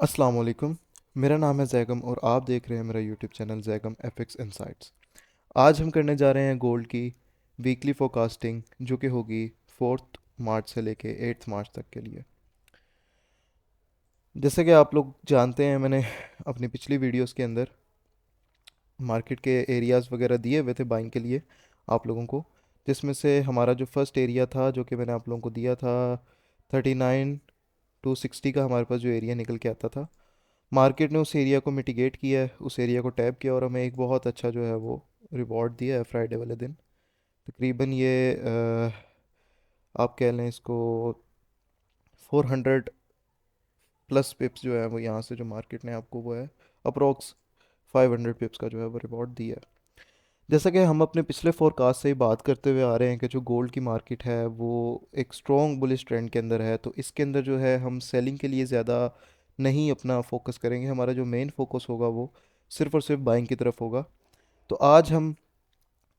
अस्सलाम वालेकुम। मेरा नाम है जैगम और आप देख रहे हैं मेरा YouTube channel Zaigham FX insights. आज हम करने जा रहे हैं गोल्ड की वीकली फोरकास्टिंग जो कि होगी 4 मार्च से लेके 8 मार्च तक के लिए। जैसे कि आप लोग जानते हैं, मैंने अपनी पिछली वीडियोस के अंदर मार्केट के एरियाज़ वगैरह दिए हुए थे बाइंग के लिए आप लोगों को, जिसमें से हमारा जो फर्स्ट एरिया था जो कि मैंने आप लोगों को दिया था 39 to 60 का हमारे पास जो एरिया निकल के आता था। मार्केट ने उस एरिया को मिटिगेट किया है, उस एरिया को टैप किया और हमें एक बहुत अच्छा जो है वो रिवॉर्ड दिया है फ्राइडे वाले दिन। तकरीबन ये आप कह लें इसको 400 प्लस पिप्स जो है वो यहाँ से जो मार्केट ने आपको वो है अप्रोक्स 500 पिप्स का जो है वो रिवॉर्ड दिया है। जैसा कि हम अपने पिछले फोरकास्ट से ही बात करते हुए आ रहे हैं कि जो गोल्ड की मार्केट है वो एक स्ट्रॉन्ग बुलिश ट्रेंड के अंदर है, तो इसके अंदर जो है हम सेलिंग के लिए ज़्यादा नहीं अपना फोकस करेंगे। हमारा जो मेन फोकस होगा वो सिर्फ और सिर्फ बाइंग की तरफ होगा। तो आज हम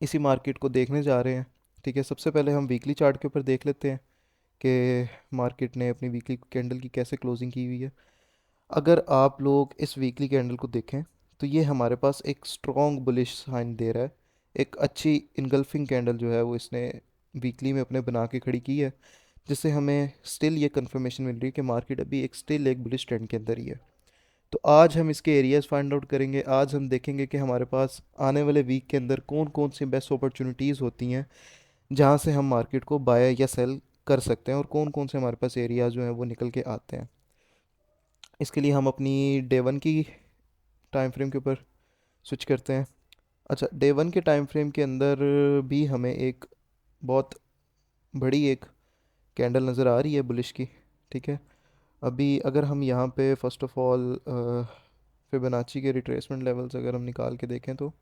इसी मार्केट को देखने जा रहे हैं। ठीक है, सबसे पहले हम वीकली चार्ट के ऊपर देख लेते हैं कि मार्केट ने अपनी वीकली कैंडल की कैसे क्लोजिंग की हुई है। अगर आप लोग इस वीकली कैंडल को देखें तो ये हमारे पास एक स्ट्रॉन्ग बुलिश साइन दे रहा है। एक अच्छी इनगल्फिंग कैंडल जो है वो इसने वीकली में अपने बना के खड़ी की है, जिससे हमें स्टिल ये कंफर्मेशन मिल रही है कि मार्केट अभी एक स्टिल एक बुलिश ट्रेंड के अंदर ही है। तो आज हम इसके एरियाज फाइंड आउट करेंगे। आज हम देखेंगे कि हमारे पास आने वाले वीक के अंदर कौन कौन सी बेस्ट अपॉर्चुनिटीज़ होती हैं जहां से हम मार्केट को बाय या सेल कर सकते हैं, और कौन कौन से हमारे पास एरियाज जो हैं वो निकल के आते हैं। इसके लिए हम अपनी डे वन की टाइम फ्रेम के ऊपर स्विच करते हैं। अच्छा, डे वन के टाइम फ्रेम के अंदर भी हमें एक बहुत बड़ी एक कैंडल नज़र आ रही है बुलिश की। ठीक है, अभी अगर हम यहाँ पे फर्स्ट ऑफ ऑल फिबोनाची के रिट्रेसमेंट लेवल्स अगर हम निकाल के देखें तो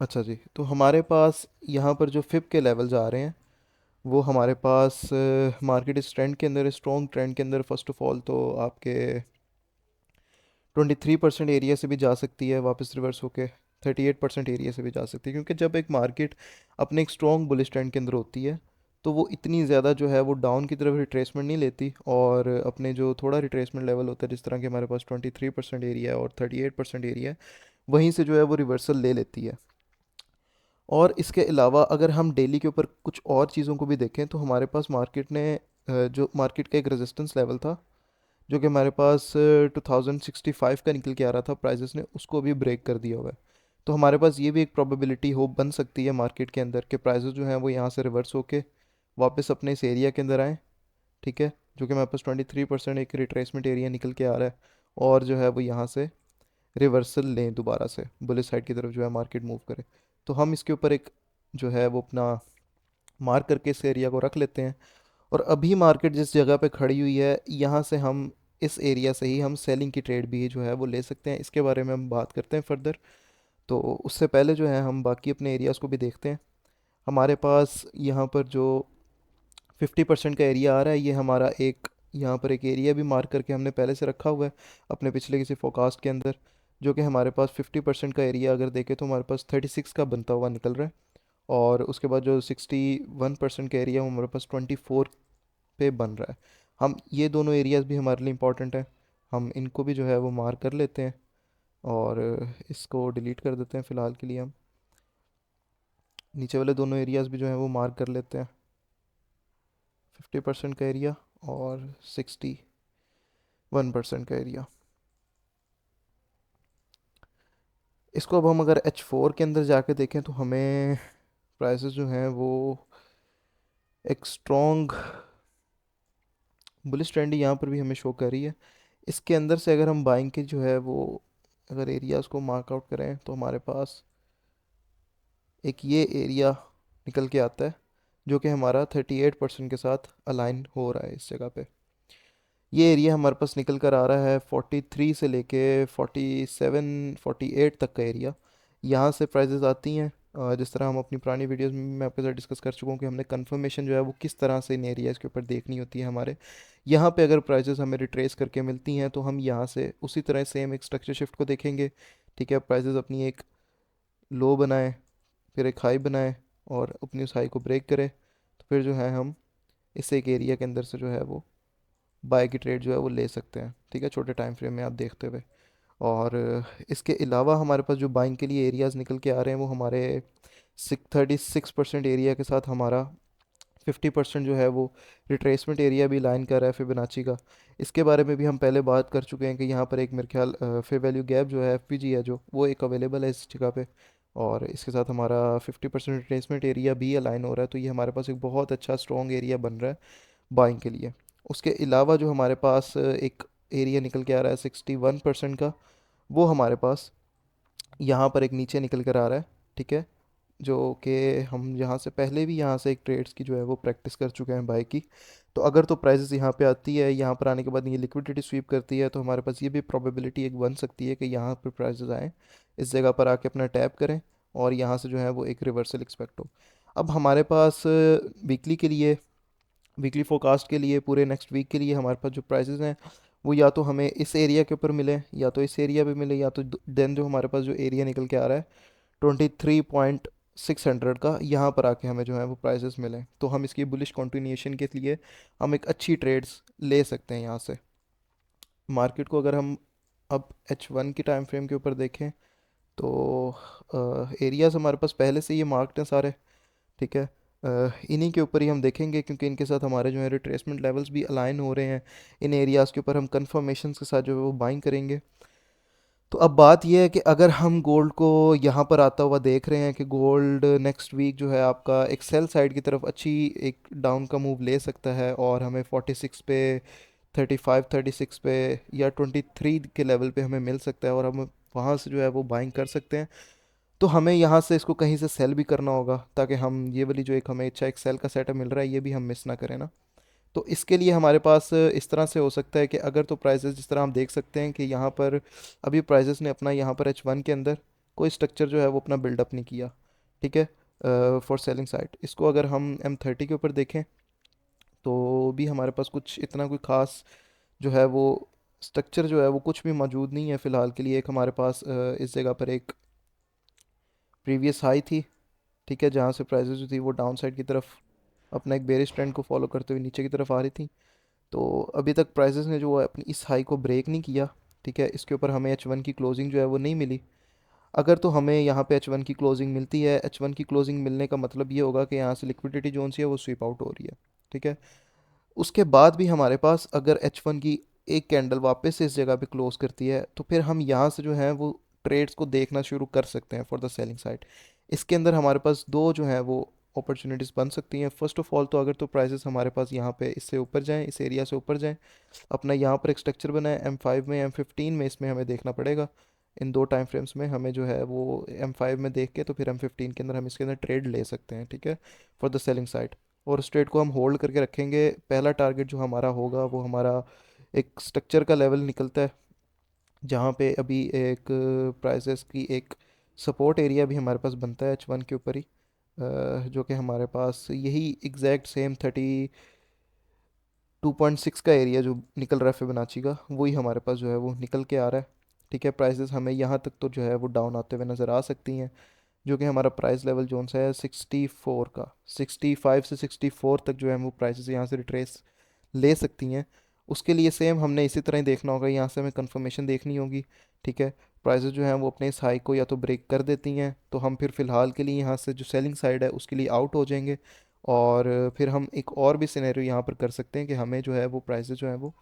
अच्छा जी, तो हमारे पास यहाँ पर जो फिब के लेवल्स आ रहे हैं वो हमारे पास मार्केट इस ट्रेंड के अंदर, स्ट्रॉन्ग ट्रेंड के अंदर फर्स्ट ऑफ ऑल तो आपके 23% एरिया से भी जा सकती है वापस रिवर्स होके, 38% एरिया से भी जा सकती है। क्योंकि जब एक मार्केट अपने एक स्ट्रॉन्ग बुलिश ट्रेंड के अंदर होती है तो वो इतनी ज़्यादा जो है वो डाउन की तरफ रिट्रेसमेंट नहीं लेती, और अपने जो थोड़ा रिट्रेसमेंट लेवल होता है, जिस तरह के हमारे पास 23% एरिया है और 38% एरिया है, वहीं से जो है वो रिवर्सल ले लेती है। और इसके अलावा अगर हम डेली के ऊपर कुछ और चीज़ों को भी देखें तो हमारे पास मार्केट ने जो मार्केट का एक रेजिस्टेंस लेवल था जो कि हमारे पास 2065 का निकल के आ रहा था प्राइजेस ने, उसको भी ब्रेक कर दिया हुआ है। तो हमारे पास ये भी एक प्रोबेबिलिटी होप बन सकती है मार्केट के अंदर कि प्राइजेस जो हैं वो यहाँ से रिवर्स होके वापस अपने इस एरिया के अंदर आएँ। ठीक है, जो कि हमारे पास 23% एक रिट्रेसमेंट एरिया निकल के आ रहा है, और जो है वो यहाँ से रिवर्सल लें दोबारा से बुलिश साइड की तरफ जो है मार्केट मूव करे। तो हम इसके ऊपर एक जो है वो अपना मार्क करके इस एरिया को रख लेते हैं। और अभी मार्केट जिस जगह पे खड़ी हुई है यहाँ से हम इस एरिया से ही हम सेलिंग की ट्रेड भी जो है वो ले सकते हैं। इसके बारे में हम बात करते हैं फर्दर। तो उससे पहले जो है हम बाकी अपने एरियाज़ को भी देखते हैं। हमारे पास यहाँ पर जो 50% का एरिया आ रहा है, ये हमारा एक यहाँ पर एक एरिया भी मार्क करके हमने पहले से रखा हुआ है अपने पिछले किसी फोरकास्ट के अंदर, जो कि हमारे पास 50% का एरिया अगर देखें तो हमारे पास 36 का बनता हुआ निकल रहा है। और उसके बाद जो 61% का एरिया वो हमारे पास 24 पे बन रहा है। हम ये दोनों एरियाज़ भी हमारे लिए इम्पॉर्टेंट हैं, हम इनको भी जो है वो मार्क कर लेते हैं और इसको डिलीट कर देते हैं फ़िलहाल के लिए। हम नीचे वाले दोनों एरियाज़ भी जो है वो मार्क कर लेते हैं, 50% का एरिया और 61% का एरिया। इसको अब हम अगर H4 के अंदर जाके देखें तो हमें प्राइसेस जो हैं वो एक स्ट्रॉन्ग बुलिश ट्रेंड यहाँ पर भी हमें शो कर रही है। इसके अंदर से अगर हम बाइंग के जो है वो अगर एरियाज़ को मार्क आउट करें तो हमारे पास एक ये एरिया निकल के आता है जो कि हमारा 38% के साथ अलाइन हो रहा है इस जगह पे। ये एरिया हमारे पास निकल कर आ रहा है 43 से लेके 47 48 तक का एरिया। यहाँ से प्राइजेस आती हैं जिस तरह हम अपनी पुरानी वीडियोस में मैं आपके साथ डिस्कस कर चुका हूँ कि हमने कंफर्मेशन जो है वो किस तरह से इन एरियाज़ के ऊपर देखनी होती है हमारे। यहाँ पे अगर प्राइजेस हमें रिट्रेस करके मिलती हैं तो हम यहाँ से उसी तरह सेम एक स्ट्रक्चर शिफ्ट को देखेंगे। ठीक है, प्राइजेस अपनी एक लो बनाए, फिर एक हाई बनाए और अपनी उस हाई को ब्रेक करें, तो फिर जो है हम इस एक एरिया के अंदर से जो है वो बाय की ट्रेड जो है वो ले सकते हैं, ठीक है, छोटे टाइम फ्रेम में आप देखते हुए। और इसके अलावा हमारे पास जो बाइंग के लिए एरियाज़ निकल के आ रहे हैं वो हमारे 36% एरिया के साथ हमारा 50% जो है वो रिट्रेसमेंट एरिया भी लाइन कर रहा है फिबोनाची का। इसके बारे में भी हम पहले बात कर चुके हैं कि यहाँ पर एक मेरे ख्याल फेयर वैल्यू गैप जो है एफपीजी है जो वो एक अवेलेबल है इस जगह पे। और इसके साथ हमारा 50% रिट्रेसमेंट एरिया भी अलाइन हो रहा है, तो ये हमारे पास एक बहुत अच्छा स्ट्रॉन्ग एरिया बन रहा है बाइंग के लिए। उसके अलावा जो हमारे पास एक एरिया निकल के आ रहा है 61% का, वो हमारे पास यहाँ पर एक नीचे निकल कर आ रहा है, ठीक है, जो कि हम यहाँ से पहले भी यहाँ से एक ट्रेड्स की जो है वो प्रैक्टिस कर चुके हैं बाई की। तो अगर तो प्राइसेस यहाँ पे आती है, यहाँ पर आने के बाद ये लिक्विडिटी स्वीप करती है, तो हमारे पास ये भी प्रोबेबिलिटी एक बन सकती है कि यहाँ पर प्राइसेस आएँ, इस जगह पर आके अपना टैप करें और यहाँ से जो है वो एक रिवर्सल एक्सपेक्ट हो। अब हमारे पास वीकली के लिए, वीकली फोरकास्ट के लिए पूरे नेक्स्ट वीक के लिए हमारे पास जो प्राइसेस हैं वो या तो हमें इस एरिया के ऊपर मिले, या तो इस एरिया पे मिले, या तो देन जो हमारे पास जो एरिया निकल के आ रहा है 23,600 का, यहाँ पर आके हमें जो है वो प्राइसेस मिले, तो हम इसकी बुलिश कंटिन्यूएशन के लिए हम एक अच्छी ट्रेड्स ले सकते हैं यहाँ से। मार्केट को अगर हम अब H1 की टाइम फ्रेम के ऊपर देखें तो एरियाज हमारे पास पहले से ये मार्क्ड हैं सारे, ठीक है। इन्हीं के ऊपर ही हम देखेंगे क्योंकि इनके साथ हमारे जो है रिट्रेसमेंट लेवल्स भी अलाइन हो रहे हैं। इन एरियाज़ के ऊपर हम कंफर्मेशन के साथ जो है वो बाइंग करेंगे। तो अब बात यह है कि अगर हम गोल्ड को यहाँ पर आता हुआ देख रहे हैं कि गोल्ड नेक्स्ट वीक जो है आपका एक सेल साइड की तरफ अच्छी एक डाउन का मूव ले सकता है और हमें 46 पे, 35 36 पे या 23 के लेवल पे हमें मिल सकता है और हम वहाँ से जो है वो बाइंग कर सकते हैं। तो हमें यहाँ से इसको कहीं से सेल भी करना होगा ताकि हम ये वाली जो एक हमें अच्छा एक सेल का सेटअप मिल रहा है ये भी हम मिस ना करें ना। तो इसके लिए हमारे पास इस तरह से हो सकता है कि अगर तो प्राइसेस जिस तरह हम देख सकते हैं कि यहाँ पर अभी प्राइसेस ने अपना यहाँ पर H1 के अंदर कोई स्ट्रक्चर जो है वो अपना बिल्डअप नहीं किया, ठीक है, फॉर सेलिंग साइड। इसको अगर हम M30 के ऊपर देखें तो भी हमारे पास कुछ इतना कोई ख़ास जो है वो स्ट्रक्चर जो है वो कुछ भी मौजूद नहीं है फ़िलहाल के लिए। एक हमारे पास इस जगह पर एक प्रीवियस हाई थी, ठीक है, जहाँ से प्राइसेस जो थी वो डाउन साइड की तरफ अपना एक बेरिश ट्रेंड को फॉलो करते हुए नीचे की तरफ आ रही थी। तो अभी तक प्राइसेस ने जो है अपनी इस हाई को ब्रेक नहीं किया, ठीक है। इसके ऊपर हमें H1 की क्लोजिंग जो है वो नहीं मिली। अगर तो हमें यहाँ पे H1 की क्लोजिंग मिलती है, H1 की क्लोजिंग मिलने का मतलब ये होगा कि यहाँ से लिक्विडिटी जोन सी है वो स्वीप आउट हो रही है, ठीक है। उसके बाद भी हमारे पास अगर H1 की एक कैंडल वापस से इस जगह पे क्लोज करती है तो फिर हम यहाँ से जो है वो ट्रेड्स को देखना शुरू कर सकते हैं फॉर द सेलिंग साइड। इसके अंदर हमारे पास दो जो है वो अपॉर्चुनिटीज़ बन सकती हैं। फर्स्ट ऑफ ऑल तो अगर तो प्राइसेस हमारे पास यहाँ पे इससे ऊपर जाएं, इस एरिया से ऊपर जाएं, अपना यहाँ पर एक स्ट्रक्चर बना है M5 में, M15 में, इसमें हमें देखना पड़ेगा। इन दो टाइम फ्रेम्स में हमें जो है वो M5 में देख के तो फिर M15 के अंदर हम इसके अंदर ट्रेड ले सकते हैं, ठीक है, फॉर द सेलिंग साइड। और उस ट्रेड को हम होल्ड करके रखेंगे। पहला टारगेट जो हमारा होगा वो हमारा एक स्ट्रक्चर का लेवल निकलता है जहाँ पे अभी एक प्राइसेस की एक सपोर्ट एरिया भी हमारे पास बनता है H1 के ऊपर ही, जो कि हमारे पास यही एग्जैक्ट सेम 32.6 का एरिया जो निकल रहा है फिबोनाची का, वही हमारे पास जो है वो निकल के आ रहा है, ठीक है। प्राइसेस हमें यहाँ तक तो जो है वो डाउन आते हुए नज़र आ सकती हैं, जो कि हमारा प्राइस लेवल जोन सा है 64 का, 65 से 64 तक जो है वो प्राइसेस यहाँ से रिट्रेस ले सकती हैं। उसके लिए सेम हमने इसी तरह ही देखना होगा, यहाँ से हमें कंफर्मेशन देखनी होगी, ठीक है। प्राइसेस जो हैं वो अपने इस हाई को या तो ब्रेक कर देती हैं तो हम फिर फ़िलहाल के लिए यहाँ से जो सेलिंग साइड है उसके लिए आउट हो जाएंगे। और फिर हम एक और भी सिनेरियो यहाँ पर कर सकते हैं कि हमें जो है वो प्राइसेस जो है वो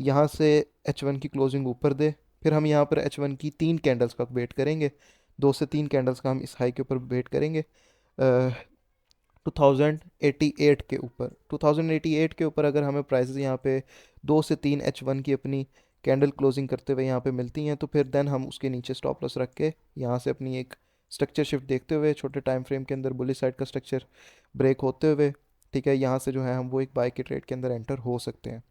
यहाँ से H1 की क्लोजिंग ऊपर दे, फिर हम यहाँ पर H1 की 3 कैंडल्स का वेट करेंगे, 2 से 3 कैंडल्स का हम इस हाई के ऊपर वेट करेंगे 2088 के ऊपर। 2088 के ऊपर अगर हमें प्राइसेस यहाँ पे 2 से 3 H1 की अपनी कैंडल क्लोजिंग करते हुए यहाँ पे मिलती हैं तो फिर देन हम उसके नीचे स्टॉप लॉस रख के यहाँ से अपनी एक स्ट्रक्चर शिफ्ट देखते हुए छोटे टाइम फ्रेम के अंदर बुलिश साइड का स्ट्रक्चर ब्रेक होते हुए, ठीक है, यहाँ से जो है हम वो एक बाय के ट्रेड के अंदर एंटर हो सकते हैं।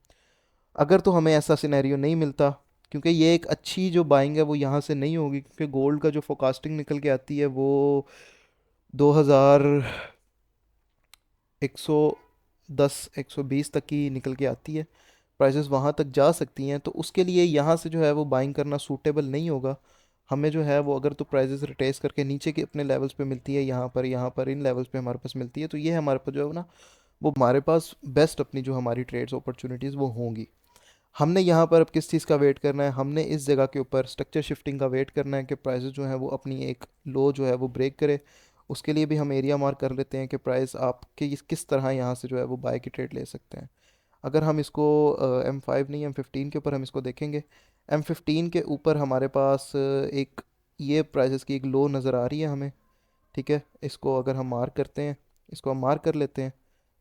अगर तो हमें ऐसा सिनेरियो नहीं मिलता, क्योंकि ये एक अच्छी जो बाइंग है वो यहाँ से नहीं होगी, क्योंकि गोल्ड का जो फोकास्टिंग निकल के आती है वो 2110 120 तक की निकल के आती है। प्राइसेस वहाँ तक जा सकती हैं, तो उसके लिए यहाँ से जो है वो बाइंग करना सूटेबल नहीं होगा। हमें जो है वो अगर तो प्राइसेस रिट्रेस करके नीचे के अपने लेवल्स पे मिलती है, यहाँ पर इन लेवल्स पे हमारे पास मिलती है, तो ये हमारे पास जो है ना वो हमारे पास बेस्ट अपनी जो हमारी ट्रेड्स अपॉर्चुनिटीज़ वो होंगी। हमने यहाँ पर अब किस चीज़ का वेट करना है, हमने इस जगह के ऊपर स्ट्रक्चर शिफ्टिंग का वेट करना है कि प्राइस जो है वो अपनी एक लो जो है वो ब्रेक करे। उसके लिए भी हम एरिया मार्क कर लेते हैं कि प्राइस आपके किस तरह यहाँ से जो है वो बाय की ट्रेड ले सकते हैं। अगर हम इसको M5 नहीं M15 के ऊपर हम इसको देखेंगे, M15 के ऊपर हमारे पास एक ये प्राइसेस की एक लो नज़र आ रही है हमें। ठीक है, इसको अगर हम मार्क करते हैं, इसको हम मार्क कर लेते हैं।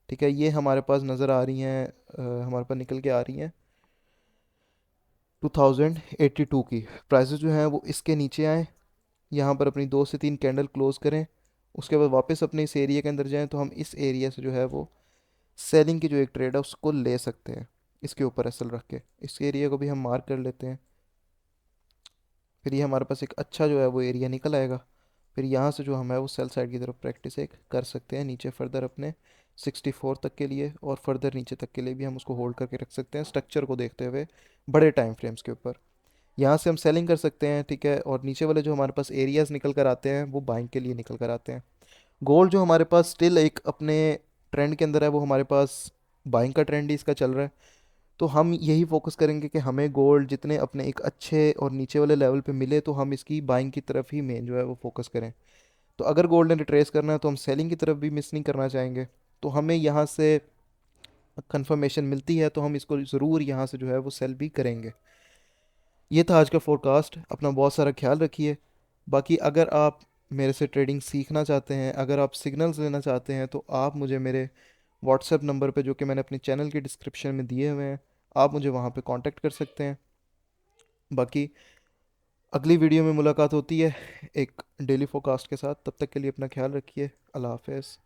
ठीक है, ये हमारे पास नज़र आ रही हैं, हमारे पास निकल के आ रही हैं 2082 की प्राइसेस जो हैं वो इसके नीचे आए, यहाँ पर अपनी 2 से 3 कैंडल क्लोज करें, उसके बाद वापस अपने इस एरिया के अंदर जाएं, तो हम इस एरिया से जो है वो सेलिंग की जो एक ट्रेड है उसको ले सकते हैं, इसके ऊपर एसल रख के। इस एरिया को भी हम मार्क कर लेते हैं। फिर ये हमारे पास एक अच्छा जो है वो एरिया निकल आएगा। फिर यहाँ से जो हम है वो सेल साइड की तरफ प्रैक्टिस एक कर सकते हैं, नीचे फर्दर अपने 64 तक के लिए और फर्दर नीचे तक के लिए भी हम उसको होल्ड करके रख सकते हैं, स्ट्रक्चर को देखते हुए बड़े टाइम फ्रेम्स के ऊपर। यहाँ से हम सेलिंग कर सकते हैं। ठीक है, और नीचे वाले जो हमारे पास एरियाज निकल कर आते हैं वो बाइंग के लिए निकल कर आते हैं। गोल्ड जो हमारे पास स्टिल एक अपने ट्रेंड के अंदर है, वो हमारे पास बाइंग का ट्रेंड ही इसका चल रहा है। तो हम यही फोकस करेंगे कि हमें गोल्ड जितने अपने एक अच्छे और नीचे वाले लेवल पे मिले तो हम इसकी बाइंग की तरफ ही मेन जो है वो फोकस करें। तो अगर गोल्ड ने रिट्रेस करना है तो हम सेलिंग की तरफ भी मिस नहीं करना चाहेंगे। तो हमें यहाँ से कंफर्मेशन मिलती है तो हम इसको ज़रूर यहाँ से जो है वो सेल भी करेंगे। ये था आज का फोरकास्ट। अपना बहुत सारा ख्याल रखिए। बाकी अगर आप मेरे से ट्रेडिंग सीखना चाहते हैं, अगर आप सिग्नल्स लेना चाहते हैं, तो आप मुझे मेरे व्हाट्सएप नंबर पे जो कि मैंने अपने चैनल के डिस्क्रिप्शन में दिए हुए हैं, आप मुझे वहाँ पे कांटेक्ट कर सकते हैं। बाकी अगली वीडियो में मुलाकात होती है एक डेली फोरकास्ट के साथ। तब तक के लिए अपना ख्याल रखिए। अल्लाह हाफ़िज़।